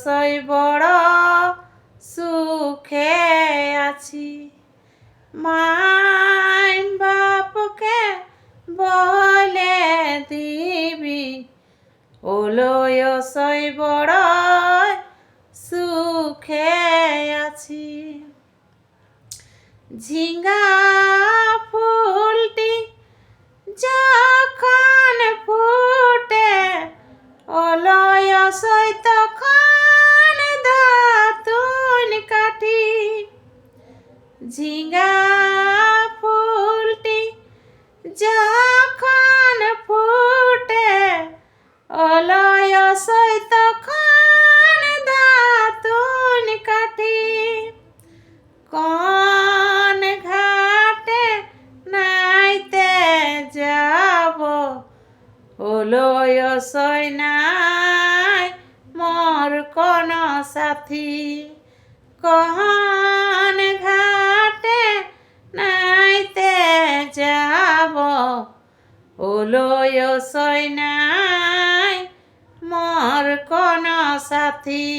সই বড় সুখে আছি। মাই বাপকে বলে দিবি সই বড় সুখে আছি। ঝিঙ্গা ফুলটি যখন ফুটে সই তখন দাতুন কাটি। ঝিঙ্গা ফুলটি যখন ফুটে সই তখন দাতুন কাটি। কোন ঘাটে নাইতে যাব সই নাই মোর কোন সাথী। কোন ঘাটে নাইতে যাব সই নাই মোর কোন সাথী।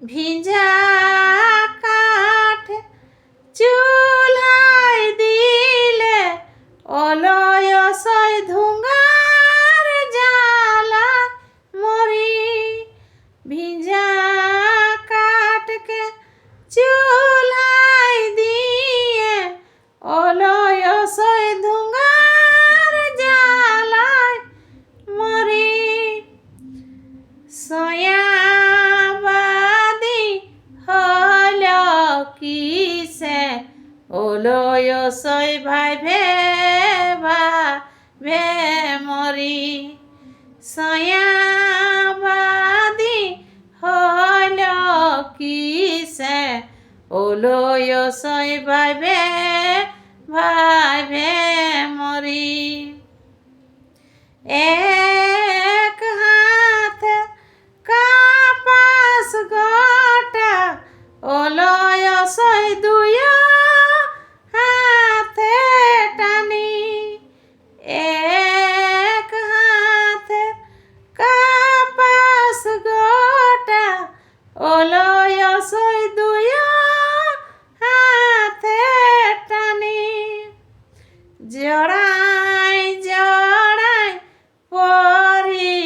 ভিজা কাঠ চুলায় দিলে সই ধুঙ্গার জ্বালা মরি। ভিজা কাঠকে চুলায় দিয়ে সই ধুঙ্গার জ্বালায় মরি। সয়াবাদি হল কিসে সই ভাইবে ভাবে মরি। সয়াবাদি হল কিসে সই ভাইবে ভাবে মরি। এক হাতে কাপাস গোটা সই দুই হাতে টানি। এক হাতে কাপাস গোটা সই দুই হাতে টানি। জড়াই জড়াই পরি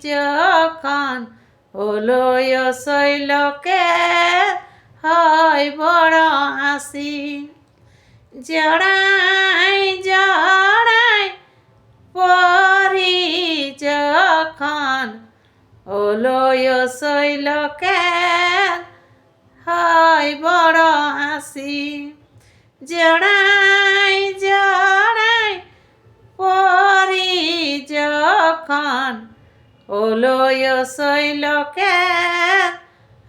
যখন সই লোকে হয় বড় হাসি। জড়াই জড়াই পরি যখন সই লোকে হয় বড় হাসি। জড়াই জড়াই পরি যখন সই লোকে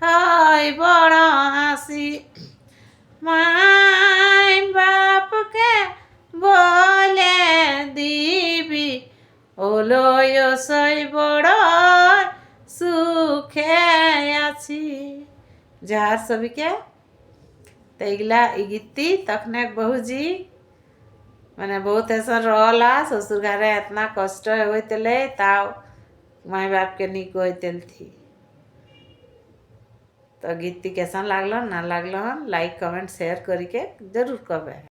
হয় বড় হাসি। মাই বাপকে বলে দিবি সই বড় সুখে আছি। যার সবিকে তো এগুলা এই গীতটি তখন এক বহুজি মানে बहुत ऐसा रहला ससुर घरे इतना कष्ट होते ताव माई बाप के निक होते थी। तो गीतटी कैसा लागल ना लागल लाइक कमेंट शेयर करके जरूर कहे।